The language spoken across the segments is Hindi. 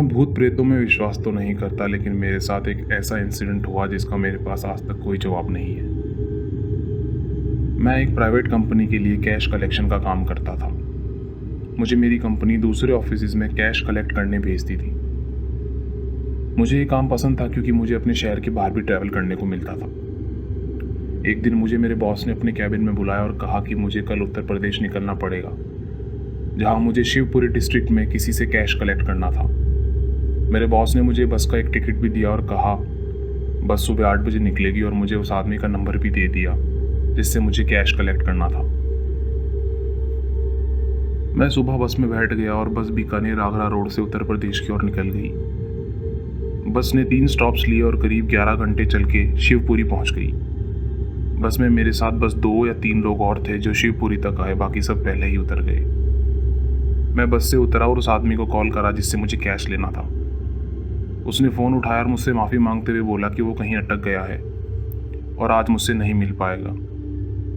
मैं भूत प्रेतों में विश्वास तो नहीं करता, लेकिन मेरे साथ एक ऐसा इंसिडेंट हुआ जिसका मेरे पास आज तक कोई जवाब नहीं है। मैं एक प्राइवेट कंपनी के लिए कैश कलेक्शन का काम करता था। मुझे मेरी कंपनी दूसरे ऑफिस में कैश कलेक्ट करने भेजती थी। मुझे ये काम पसंद था क्योंकि मुझे अपने शहर के बाहर भी ट्रैवल करने को मिलता था। एक दिन मुझे मेरे बॉस ने अपने कैबिन में बुलाया और कहा कि मुझे कल उत्तर प्रदेश निकलना पड़ेगा, जहाँ मुझे शिवपुरी डिस्ट्रिक्ट में किसी से कैश कलेक्ट करना था। मेरे बॉस ने मुझे बस का एक टिकट भी दिया और कहा बस सुबह 8 बजे निकलेगी, और मुझे उस आदमी का नंबर भी दे दिया जिससे मुझे कैश कलेक्ट करना था। मैं सुबह बस में बैठ गया और बस बीकानेर आगरा रोड से उत्तर प्रदेश की ओर निकल गई। बस ने 3 स्टॉप्स लिए और करीब 11 घंटे चल के शिवपुरी पहुंच गई। बस में मेरे साथ बस 2 या 3 लोग और थे जो शिवपुरी तक आए, बाकी सब पहले ही उतर गए। मैं बस से उतरा और उस आदमी को कॉल करा जिससे मुझे कैश लेना था। उसने फ़ोन उठाया और मुझसे माफ़ी मांगते हुए बोला कि वो कहीं अटक गया है और आज मुझसे नहीं मिल पाएगा।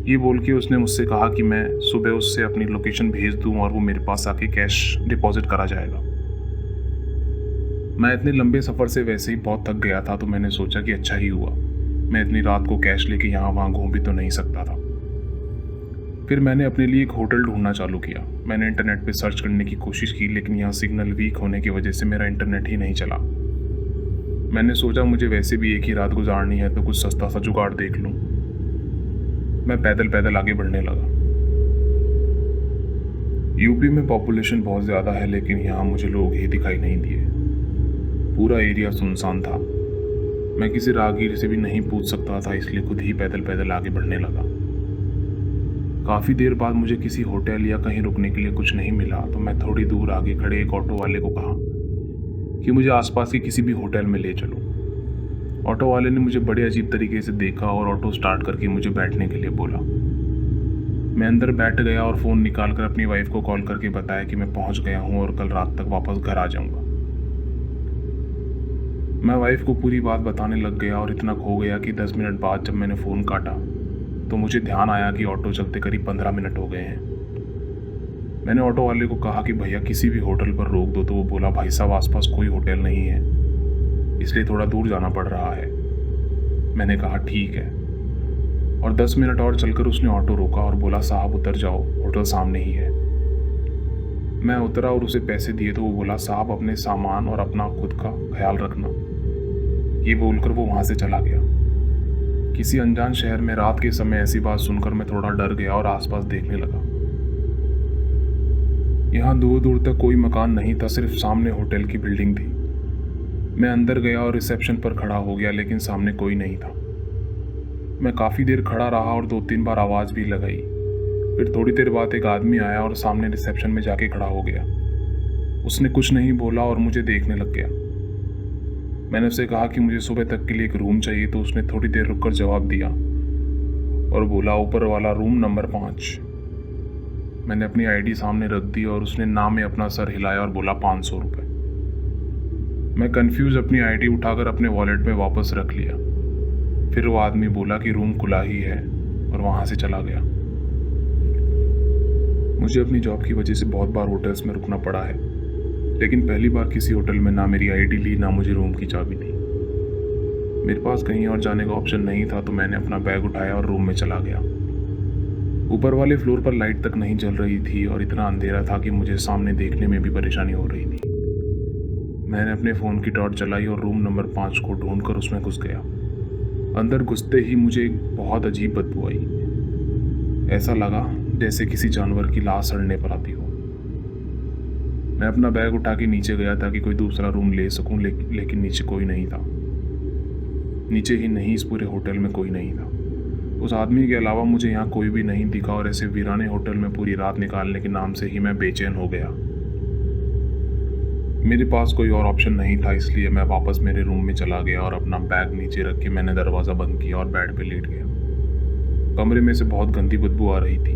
ये बोल के उसने मुझसे कहा कि मैं सुबह उससे अपनी लोकेशन भेज दूं और वो मेरे पास आके कैश डिपॉजिट करा जाएगा। मैं इतने लंबे सफ़र से वैसे ही बहुत थक गया था, तो मैंने सोचा कि अच्छा ही हुआ, मैं इतनी रात को कैश लेके यहाँ वहाँ घूम भी तो नहीं सकता था। फिर मैंने अपने लिए एक होटल ढूंढना चालू किया। मैंने इंटरनेट पे सर्च करने की कोशिश की, लेकिन यहाँ सिग्नल वीक होने की वजह से मेरा इंटरनेट ही नहीं चला। मैंने सोचा मुझे वैसे भी एक ही रात गुजारनी है, तो कुछ सस्ता सा जुगाड़ देख लूँ। मैं पैदल पैदल आगे बढ़ने लगा। यूपी में पॉपुलेशन बहुत ज़्यादा है, लेकिन यहाँ मुझे लोग ही दिखाई नहीं दिए। पूरा एरिया सुनसान था। मैं किसी राहगीर से भी नहीं पूछ सकता था, इसलिए खुद ही पैदल पैदल आगे बढ़ने लगा। काफ़ी देर बाद मुझे किसी होटल या कहीं रुकने के लिए कुछ नहीं मिला, तो मैं थोड़ी दूर आगे खड़े एक ऑटो वाले को कहा कि मुझे आसपास के किसी भी होटल में ले चलो। ऑटो वाले ने मुझे बड़े अजीब तरीके से देखा और ऑटो स्टार्ट करके मुझे बैठने के लिए बोला। मैं अंदर बैठ गया और फ़ोन निकाल कर अपनी वाइफ को कॉल करके बताया कि मैं पहुंच गया हूं और कल रात तक वापस घर आ जाऊंगा। मैं वाइफ को पूरी बात बताने लग गया और इतना खो गया कि 10 मिनट बाद जब मैंने फ़ोन काटा तो मुझे ध्यान आया कि ऑटो चलते करीब 15 मिनट हो गए हैं। मैंने ऑटो वाले को कहा कि भैया किसी भी होटल पर रोक दो, तो वो बोला भाई साहब आसपास कोई होटल नहीं है, इसलिए थोड़ा दूर जाना पड़ रहा है। मैंने कहा ठीक है, और 10 मिनट और चलकर उसने ऑटो रोका और बोला साहब उतर जाओ, होटल सामने ही है। मैं उतरा और उसे पैसे दिए तो वो बोला साहब अपने सामान और अपना खुद का ख्याल रखना। ये बोलकर वो वहाँ से चला गया। किसी अनजान शहर में रात के समय ऐसी बात सुनकर मैं थोड़ा डर गया और आसपास देखने लगा। यहाँ दूर दूर तक कोई मकान नहीं था, सिर्फ सामने होटल की बिल्डिंग थी। मैं अंदर गया और रिसेप्शन पर खड़ा हो गया, लेकिन सामने कोई नहीं था। मैं काफ़ी देर खड़ा रहा और 2-3 बार आवाज़ भी लगाई। फिर थोड़ी देर बाद एक आदमी आया और सामने रिसेप्शन में जाके खड़ा हो गया। उसने कुछ नहीं बोला और मुझे देखने लग गया। मैंने उससे कहा कि मुझे सुबह तक के लिए एक रूम चाहिए, तो उसने थोड़ी देर रुककर जवाब दिया और बोला ऊपर वाला रूम नंबर 5। मैंने अपनी आईडी सामने रख दी और उसने नाम में अपना सर हिलाया और बोला 500 रुपये। मैं कंफ्यूज अपनी आईडी उठाकर अपने वॉलेट में वापस रख लिया। फिर वो आदमी बोला कि रूम खुला ही है और वहाँ से चला गया। मुझे अपनी जॉब की वजह से बहुत बार होटल्स में रुकना पड़ा है, लेकिन पहली बार किसी होटल में ना मेरी आईडी ली ना मुझे रूम की चाबी दी। मेरे पास कहीं और जाने का ऑप्शन नहीं था, तो मैंने अपना बैग उठाया और रूम में चला गया। ऊपर वाले फ्लोर पर लाइट तक नहीं जल रही थी और इतना अंधेरा था कि मुझे सामने देखने में भी परेशानी हो रही थी। मैंने अपने फ़ोन की टॉर्च जलाई और रूम नंबर 5 को ढूंढकर उसमें घुस गया। अंदर घुसते ही मुझे एक बहुत अजीब बदबू आई। ऐसा लगा जैसे किसी जानवर की लाश सड़ने पर आती हो। मैं अपना बैग उठा के नीचे गया ताकि कोई दूसरा रूम ले सकूं, लेकिन नीचे कोई नहीं था। नीचे ही नहीं, इस पूरे होटल में कोई नहीं था। उस आदमी के अलावा मुझे यहाँ कोई भी नहीं दिखा और ऐसे वीराने होटल में पूरी रात निकालने के नाम से ही मैं बेचैन हो गया। मेरे पास कोई और ऑप्शन नहीं था, इसलिए मैं वापस मेरे रूम में चला गया और अपना बैग नीचे रख के मैंने दरवाज़ा बंद किया और बेड पे लेट गया। कमरे में से बहुत गंदी बदबू आ रही थी।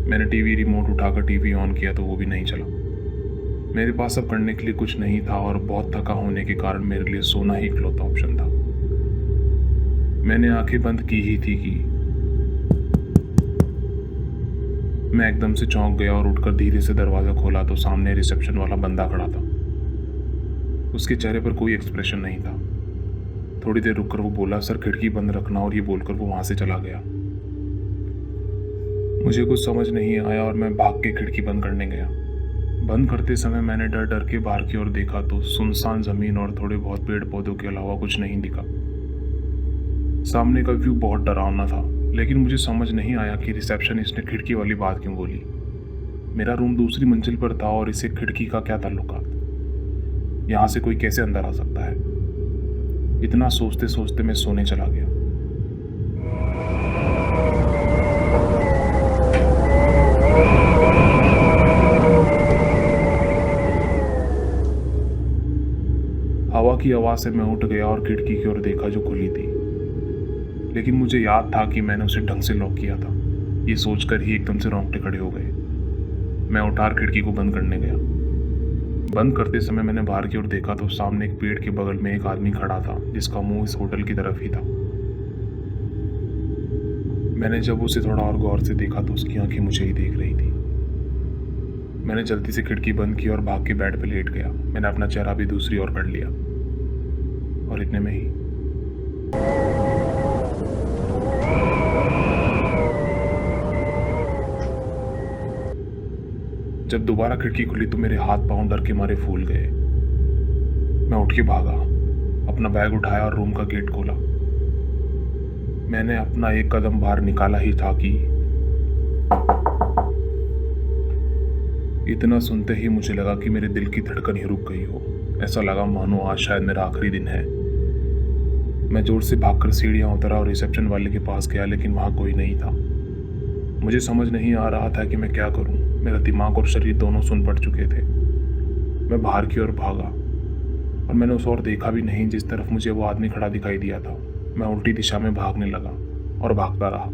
मैंने टीवी रिमोट उठाकर टीवी ऑन किया तो वो भी नहीं चला। मेरे पास अब करने के लिए कुछ नहीं था और बहुत थका होने के कारण मेरे लिए सोना ही इकलौता ऑप्शन था। मैंने आंखें बंद की ही थी कि मैं एकदम से चौंक गया और उठकर धीरे से दरवाज़ा खोला तो सामने रिसेप्शन वाला बंदा खड़ा था। उसके चेहरे पर कोई एक्सप्रेशन नहीं था। थोड़ी देर रुककर वो बोला, सर खिड़की बंद रखना, और ये बोलकर वो वहाँ से चला गया। मुझे कुछ समझ नहीं आया और मैं भाग के खिड़की बंद करने गया। बंद करते समय मैंने डर डर के बाहर की ओर देखा तो सुनसान ज़मीन और थोड़े बहुत पेड़ पौधों के अलावा कुछ नहीं दिखा। सामने का व्यू बहुत डरावना था, लेकिन मुझे समझ नहीं आया कि रिसेप्शनिस्ट ने खिड़की वाली बात क्यों बोली। मेरा रूम दूसरी मंजिल पर था और इसे खिड़की का क्या ताल्लुकात? यहाँ से कोई कैसे अंदर आ सकता है? इतना सोचते सोचते मैं सोने चला गया। हवा की आवाज़ से मैं उठ गया और खिड़की की ओर देखा जो खुली थी, लेकिन मुझे याद था कि मैंने उसे ढंग से लॉक किया था। ये सोचकर ही एकदम से रोंगटे खड़े हो गए। मैं उठार खिड़की को बंद करने गया। बंद करते समय मैंने बाहर की ओर देखा तो सामने एक पेड़ के बगल में एक आदमी खड़ा था जिसका मुंह इस होटल की तरफ ही था। मैंने जब उसे थोड़ा और गौर से देखा तो उसकी आंखें मुझे ही देख रही थी। मैंने जल्दी से खिड़की बंद की और भाग के बेड पर लेट गया। मैंने अपना चेहरा भी दूसरी ओर कर लिया और इतने में ही जब दोबारा खिड़की खुली तो मेरे हाथ पांव डर के मारे फूल गए। मैं उठ के भागा, अपना बैग उठाया और रूम का गेट खोला। मैंने अपना एक कदम बाहर निकाला ही था कि इतना सुनते ही मुझे लगा कि मेरे दिल की धड़कन ही रुक गई हो। ऐसा लगा मानो आज शायद मेरा आखिरी दिन है। मैं जोर से भागकर सीढ़ियां उतरा और रिसेप्शन वाले के पास गया, लेकिन वहां कोई नहीं था। मुझे समझ नहीं आ रहा था कि मैं क्या करूं। मेरा दिमाग और शरीर दोनों सुन पड़ चुके थे। मैं बाहर की ओर भागा और मैंने उस ओर देखा भी नहीं जिस तरफ मुझे वो आदमी खड़ा दिखाई दिया था। मैं उल्टी दिशा में भागने लगा और भागता रहा।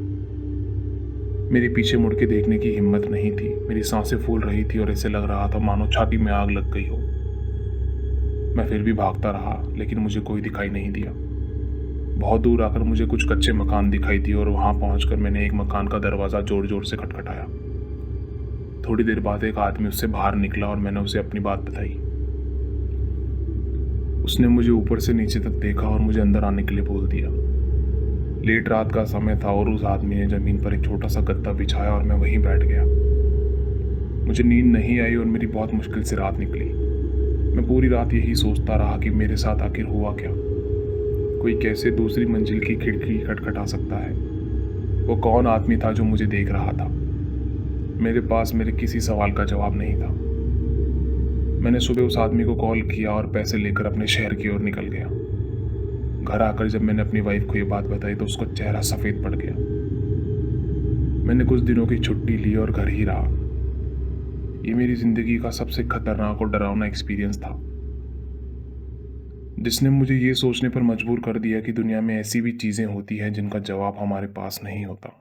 मेरे पीछे मुड़ के देखने की हिम्मत नहीं थी। मेरी सांसें फूल रही थी और ऐसे लग रहा था मानो छाती में आग लग गई हो। मैं फिर भी भागता रहा, लेकिन मुझे कोई दिखाई नहीं दिया। बहुत दूर आकर मुझे कुछ कच्चे मकान दिखाई दिए और वहां पहुंचकर मैंने एक मकान का दरवाज़ा जोर जोर से खटखटाया। थोड़ी देर बाद एक आदमी उससे बाहर निकला और मैंने उसे अपनी बात बताई। उसने मुझे ऊपर से नीचे तक देखा और मुझे अंदर आने के लिए बोल दिया। लेट रात का समय था और उस आदमी ने जमीन पर एक छोटा सा गद्दा बिछाया और मैं वहीं बैठ गया। मुझे नींद नहीं आई और मेरी बहुत मुश्किल से रात निकली। मैं पूरी रात यही सोचता रहा कि मेरे साथ आखिर हुआ क्या। कोई कैसे दूसरी मंजिल की खिड़की खटखटा सकता है? वो कौन आदमी था जो मुझे देख रहा था? मेरे पास मेरे किसी सवाल का जवाब नहीं था। मैंने सुबह उस आदमी को कॉल किया और पैसे लेकर अपने शहर की ओर निकल गया। घर आकर जब मैंने अपनी वाइफ को ये बात बताई तो उसका चेहरा सफ़ेद पड़ गया। मैंने कुछ दिनों की छुट्टी ली और घर ही रहा। ये मेरी ज़िंदगी का सबसे खतरनाक और डरावना एक्सपीरियंस था, जिसने मुझे ये सोचने पर मजबूर कर दिया कि दुनिया में ऐसी भी चीज़ें होती हैं जिनका जवाब हमारे पास नहीं होता।